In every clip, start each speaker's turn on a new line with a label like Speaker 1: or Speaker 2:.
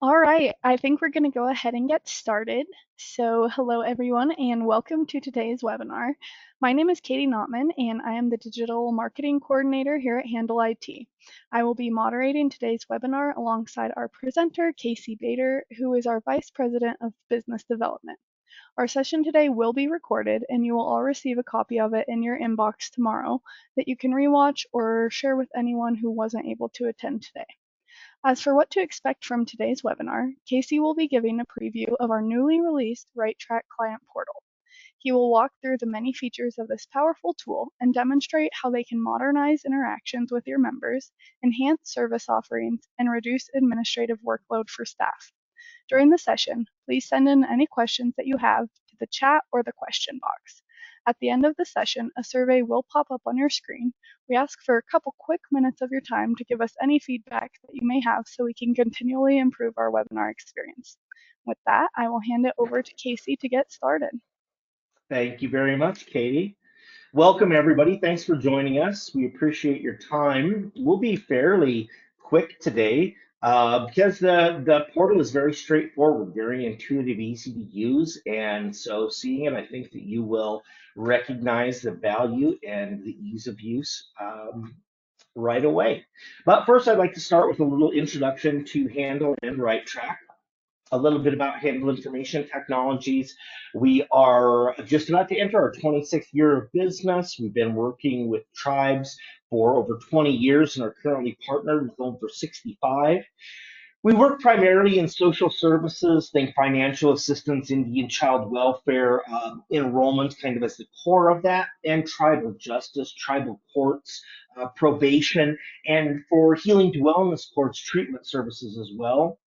Speaker 1: All right, I think we're going to go ahead and get started. So, hello everyone, and welcome to today's webinar. My name is Katie Notman, and I am the Digital Marketing Coordinator here at Handel IT. I will be moderating today's webinar alongside our presenter, Casey Bader, who is our Vice President of Business Development. Our session today will be recorded, and you will all receive a copy of it in your inbox tomorrow that you can rewatch or share with anyone who wasn't able to attend today. As for what to expect from today's webinar, Casey will be giving a preview of our newly released RiteTrack client portal. He will walk through the many features of this powerful tool and demonstrate how they can modernize interactions with your members, enhance service offerings, and reduce administrative workload for staff. During the session, please send in any questions that you have to the chat or the question box. At the end of the session, a survey will pop up on your screen. We ask for a couple quick minutes of your time to give us any feedback that you may have so we can continually improve our webinar experience. With that, I will hand it over to Casey to get started.
Speaker 2: Thank you very much, Katie. Welcome, everybody. Thanks for joining us. We appreciate your time. We'll be fairly quick today because the portal is very straightforward, very intuitive, easy to use. And so seeing it, I think that you will recognize the value and the ease of use right away. But first, I'd like to start with a little introduction to Handel and RiteTrack. A little bit about Handel Information Technologies. We are just about to enter our 26th year of business. We've been working with tribes for over 20 years and are currently partnered with over 65. We work primarily in social services, think financial assistance, Indian child welfare, enrollment kind of as the core of that, and tribal justice, tribal courts, probation, and for healing to wellness courts, treatment services as well.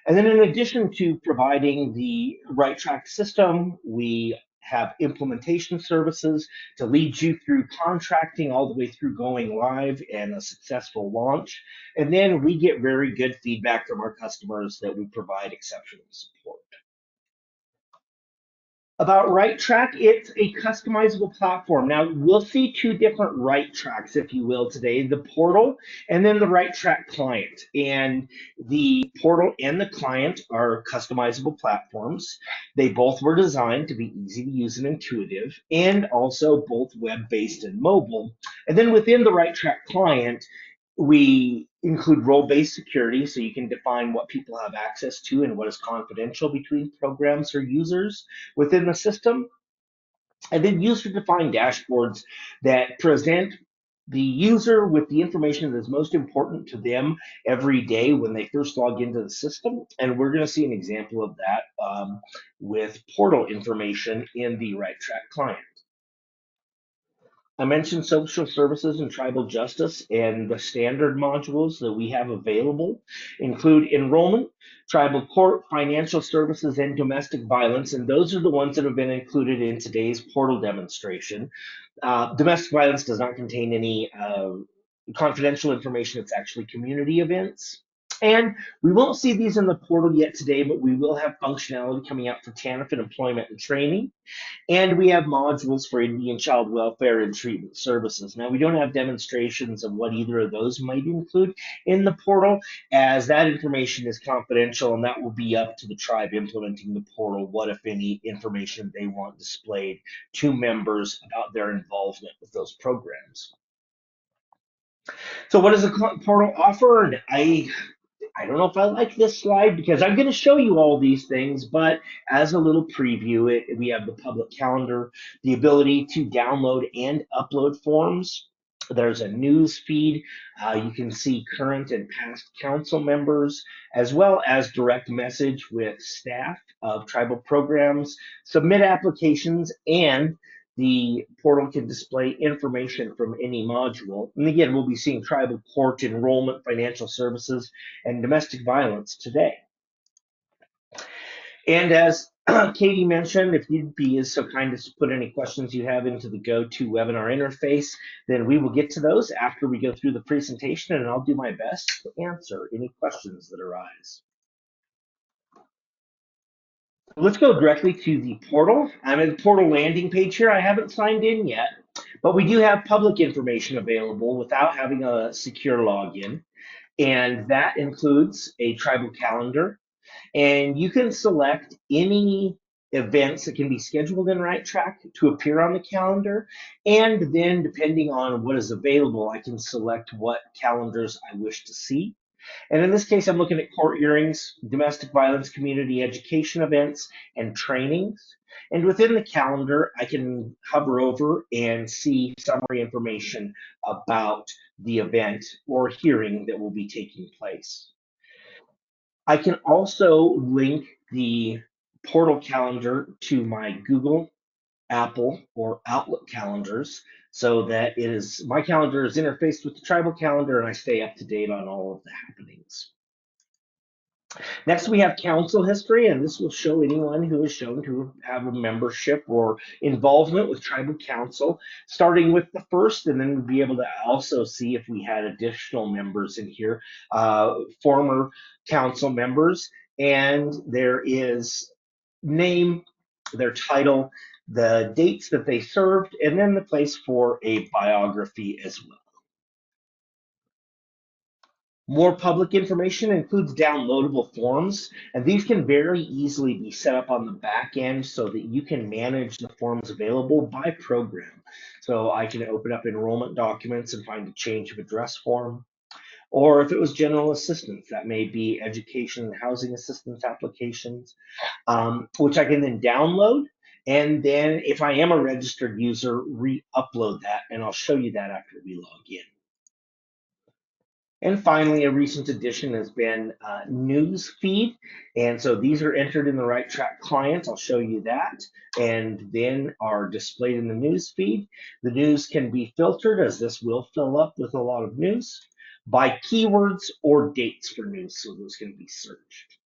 Speaker 2: And then in addition to providing the RiteTrack system, we have implementation services to lead you through contracting all the way through going live and a successful launch. And then we get very good feedback from our customers that we provide exceptional support. About RiteTrack, it's a customizable platform. Now, we'll see two different RiteTracks, if you will, today, the portal and then the RiteTrack client. And the portal and the client are customizable platforms. They both were designed to be easy to use and intuitive, and also both web-based and mobile. And then within the RiteTrack client, we include role-based security, so you can define what people have access to and what is confidential between programs or users within the system. And then user-defined dashboards that present the user with the information that is most important to them every day when they first log into the system. And we're going to see an example of that with portal information in the RiteTrack client. I mentioned social services and tribal justice, and the standard modules that we have available include enrollment, tribal court, financial services, and domestic violence. And those are the ones that have been included in today's portal demonstration. Domestic violence does not contain any confidential information. It's actually community events. And we won't see these in the portal yet today, but we will have functionality coming out for TANF and employment and training. And we have modules for Indian child welfare and treatment services. Now, we don't have demonstrations of what either of those might include in the portal, as that information is confidential, and that will be up to the tribe implementing the portal, what, if any, information they want displayed to members about their involvement with those programs. So what does the portal offer? And I don't know if I like this slide because I'm going to show you all these things, but as a little preview, we have the public calendar, the ability to download and upload forms. There's a news feed. You can see current and past council members, as well as direct message with staff of tribal programs, submit applications, and the portal can display information from any module. And again, we'll be seeing tribal court, enrollment, financial services, and domestic violence today. And as Katie mentioned, if you'd be so kind as to put any questions you have into the GoToWebinar interface, then we will get to those after we go through the presentation, and I'll do my best to answer any questions that arise. Let's go directly to the portal. I'm at the portal landing page here. I haven't signed in yet, but we do have public information available without having a secure login. And that includes a tribal calendar, And you can select any events that can be scheduled in RiteTrack to appear on the calendar. And then depending on what is available, I can select what calendars I wish to see. And in this case, I'm looking at court hearings, domestic violence, community education events, and trainings. And within the calendar, I can hover over and see summary information about the event or hearing that will be taking place. I can also link the portal calendar to my Google, Apple, or Outlook calendars so that my calendar is interfaced with the tribal calendar and I stay up to date on all of the happenings. Next, we have council history, and this will show anyone who is shown to have a membership or involvement with tribal council, starting with the first, and then we'll be able to also see if we had additional members in here, former council members, and there is name, their title, the dates that they served, and then the place for a biography as well. More public information includes downloadable forms, and these can very easily be set up on the back end so that you can manage the forms available by program. So I can open up enrollment documents and find a change of address form. Or if it was general assistance, that may be education and housing assistance applications, which I can then download. And then if I am a registered user, re-upload that, and I'll show you that after we log in. And finally, a recent addition has been news feed. And so these are entered in the RiteTrack client. I'll show you that. And then are displayed in the news feed. The news can be filtered, as this will fill up with a lot of news, by keywords or dates for news. So those can be searched.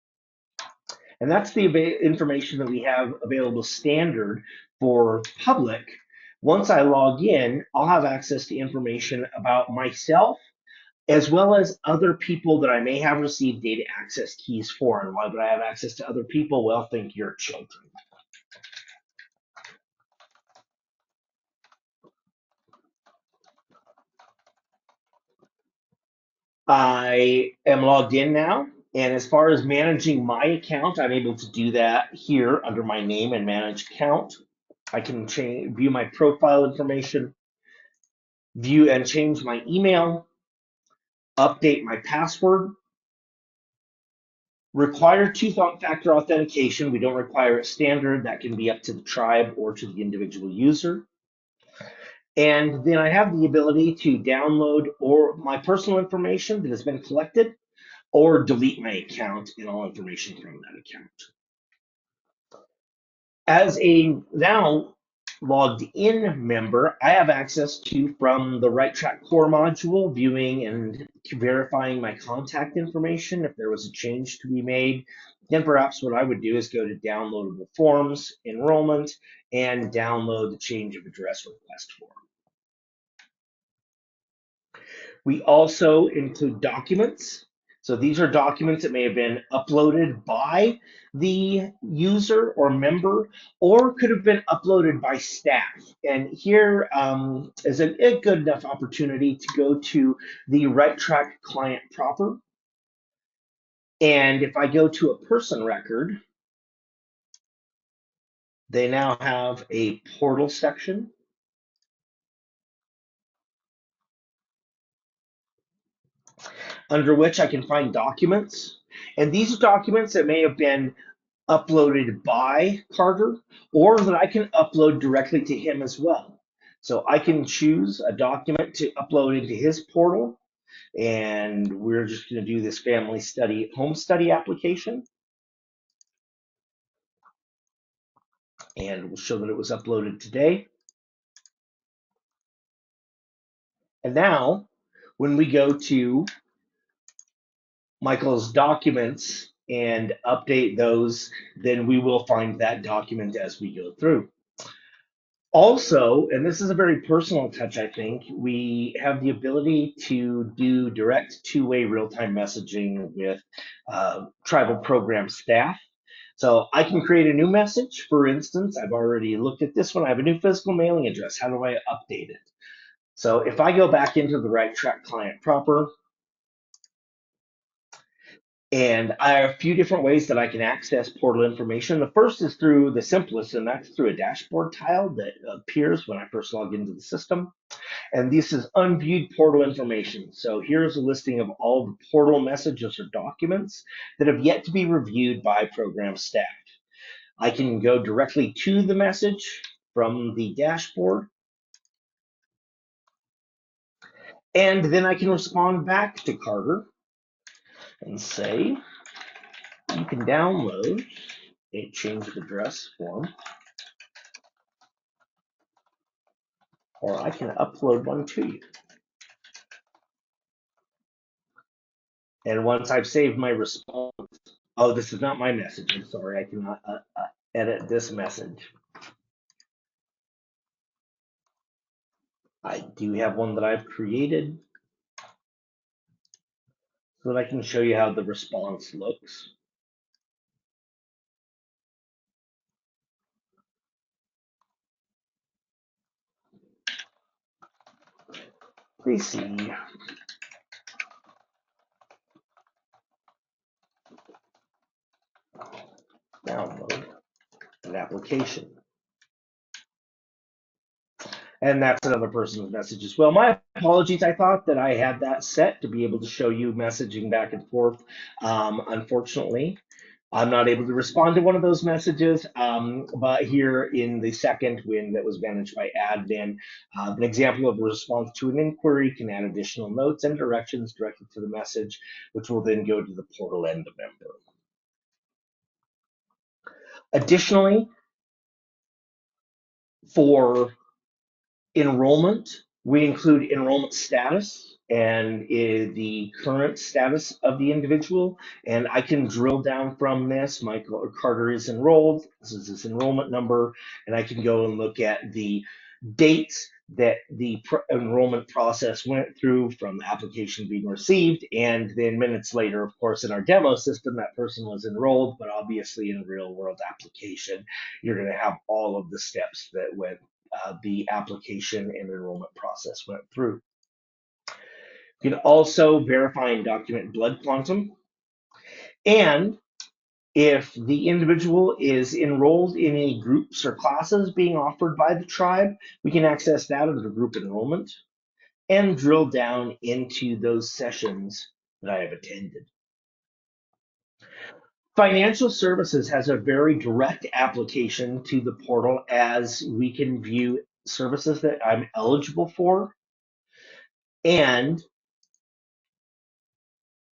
Speaker 2: And that's the information that we have available standard for public. Once I log in, I'll have access to information about myself, as well as other people that I may have received data access keys for. And why would I have access to other people? Well, think your children. I am logged in now. And as far as managing my account, I'm able to do that here under my name and manage account. I can view my profile information, view and change my email, update my password, require two-factor authentication. We don't require it standard. That can be up to the tribe or to the individual user. And then I have the ability to download or my personal information that has been collected or delete my account and all information from that account. As a now logged in member, I have access to, from the RiteTrack core module, viewing and verifying my contact information if there was a change to be made. Then perhaps what I would do is go to downloadable forms, enrollment, and download the change of address request form. We also include documents. So these are documents that may have been uploaded by the user or member, or could have been uploaded by staff. And here is a good enough opportunity to go to the RiteTrack client proper. And if I go to a person record, they now have a portal section under which I can find documents. And these documents that may have been uploaded by Carter, or that I can upload directly to him as well. So I can choose a document to upload into his portal, and we're just going to do this family study, home study application, and we'll show that it was uploaded today. And now, when we go to Michael's documents and update those, then we will find that document as we go through. Also, and this is a very personal touch, I think, we have the ability to do direct two-way real-time messaging with tribal program staff. So I can create a new message. For instance, I've already looked at this one. I have a new physical mailing address. How do I update it? So if I go back into the RiteTrack client proper, And I have a few different ways that I can access portal information. The first is through the simplest, and that's through a dashboard tile that appears when I first log into the system. And this is unviewed portal information. So here's a listing of all the portal messages or documents that have yet to be reviewed by program staff. I can go directly to the message from the dashboard, and then I can respond back to Carter and say, you can download a change of address form, or I can upload one to you. And once I've saved my response, oh, this is not my message. I'm sorry, I cannot edit this message. I do have one that I've created so that I can show you how the response looks. Please see, download an application. And that's another person's message as well. My apologies. I thought that I had that set to be able to show you messaging back and forth. Unfortunately, I'm not able to respond to one of those messages, but here in the second win that was managed by admin, an example of a response to an inquiry can add additional notes and directions directly to the message, which will then go to the portal end member. Additionally, for enrollment, we include enrollment status and the current status of the individual. And I can drill down from this. Michael Carter is enrolled. This is his enrollment number. And I can go and look at the dates that the enrollment process went through from the application being received. And then minutes later, of course, in our demo system, that person was enrolled. But obviously, in a real world application, you're going to have all of the steps that went the application and enrollment process went through. You can also verify and document blood quantum. And if the individual is enrolled in any groups or classes being offered by the tribe, we can access that under group enrollment and drill down into those sessions that I have attended. Financial services has a very direct application to the portal, as we can view services that I'm eligible for and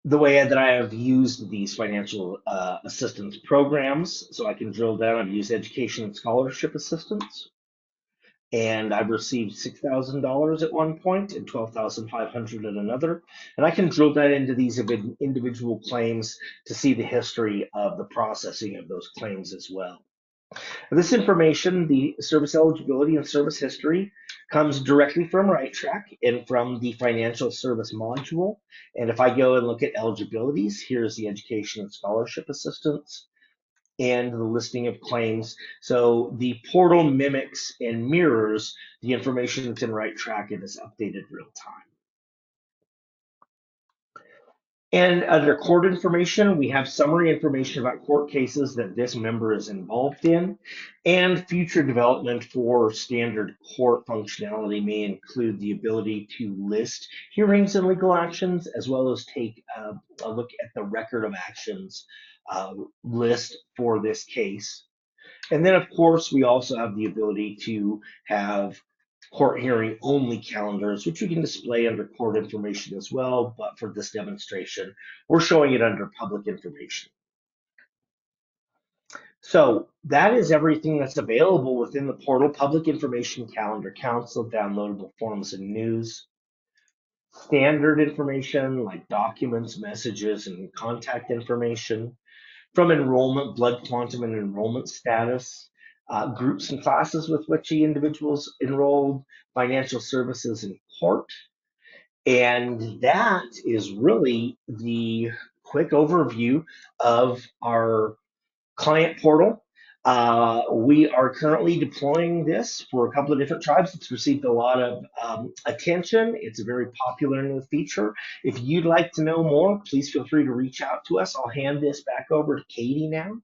Speaker 2: the way that I have used these financial assistance programs. So I can drill down. I've used education and scholarship assistance, and I've received $6,000 at one point and $12,500 at another. And I can drill down into these individual claims to see the history of the processing of those claims as well. This information, the service eligibility and service history, comes directly from RiteTrack and from the financial service module. And if I go and look at eligibilities, here's the education and scholarship assistance and the listing of claims. So the portal mimics and mirrors the information that's in RiteTrack and is updated real time. And under court information, we have summary information about court cases that this member is involved in, and future development for standard court functionality may include the ability to list hearings and legal actions, as well as take a look at the record of actions list for this case. And then, of course, we also have the ability to have court hearing only calendars, which we can display under court information as well. But for this demonstration, we're showing it under public information. So that is everything that's available within the portal: public information, calendar, council, downloadable forms and news, standard information like documents, messages, and contact information, from enrollment, blood quantum, and enrollment status, groups and classes with which the individuals enrolled, financial services in court. And that is really the quick overview of our client portal. We are currently deploying this for a couple of different tribes. It's received a lot of attention. It's a very popular new feature. If you'd like to know more, please feel free to reach out to us. I'll hand this back over to Katie now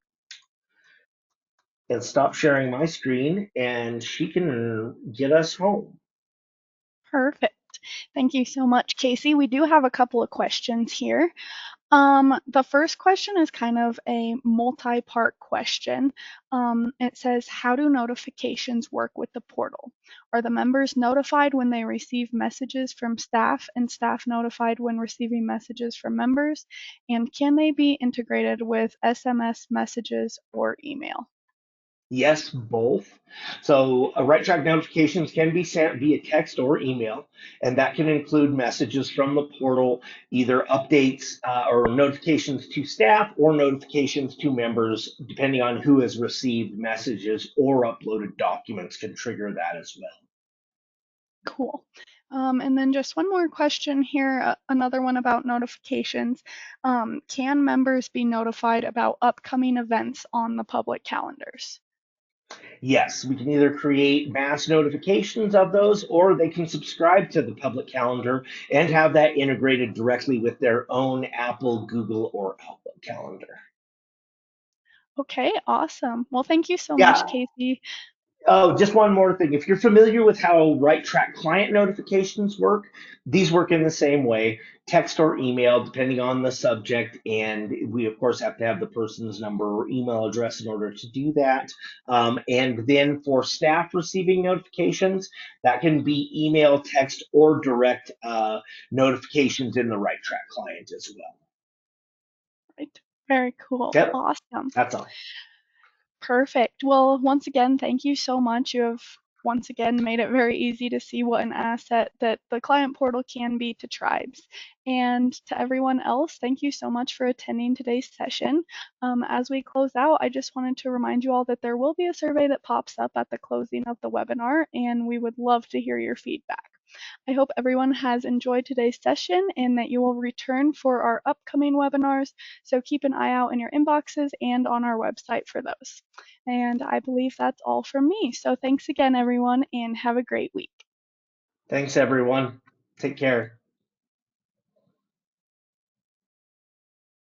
Speaker 2: and stop sharing my screen, and she can get us home.
Speaker 1: Perfect. Thank you so much, Casey. We do have a couple of questions here. The first question is kind of a multi-part question. It says, how do notifications work with the portal? Are the members notified when they receive messages from staff and staff notified when receiving messages from members? And can they be integrated with SMS messages or email?
Speaker 2: Yes, both. So, right track notifications can be sent via text or email, and that can include messages from the portal, either updates or notifications to staff or notifications to members, depending on who has received messages or uploaded documents, can trigger that as well.
Speaker 1: Cool. And then just one more question here, another one about notifications. Can members be notified about upcoming events on the public calendars?
Speaker 2: Yes, we can either create mass notifications of those or they can subscribe to the public calendar and have that integrated directly with their own Apple, Google, or Outlook calendar.
Speaker 1: Okay, awesome. Well, thank you so much,
Speaker 2: Yeah.
Speaker 1: Casey.
Speaker 2: Oh, just one more thing. If you're familiar with how RiteTrack client notifications work, these work in the same way, text or email, depending on the subject. And we, of course, have to have the person's number or email address in order to do that. And then for staff receiving notifications, that can be email, text, or direct notifications in the RiteTrack client as well.
Speaker 1: Right. Very cool.
Speaker 2: Yep,
Speaker 1: Awesome.
Speaker 2: that's all.
Speaker 1: Perfect. Well, once again, thank you so much. You have once again made it very easy to see what an asset that the client portal can be to tribes. And to everyone else, thank you so much for attending today's session. As we close out, I just wanted to remind you all that there will be a survey that pops up at the closing of the webinar, and we would love to hear your feedback. I hope everyone has enjoyed today's session and that you will return for our upcoming webinars. So keep an eye out in your inboxes and on our website for those. And I believe that's all from me. So thanks again, everyone, and have a great week.
Speaker 2: Thanks, everyone. Take care.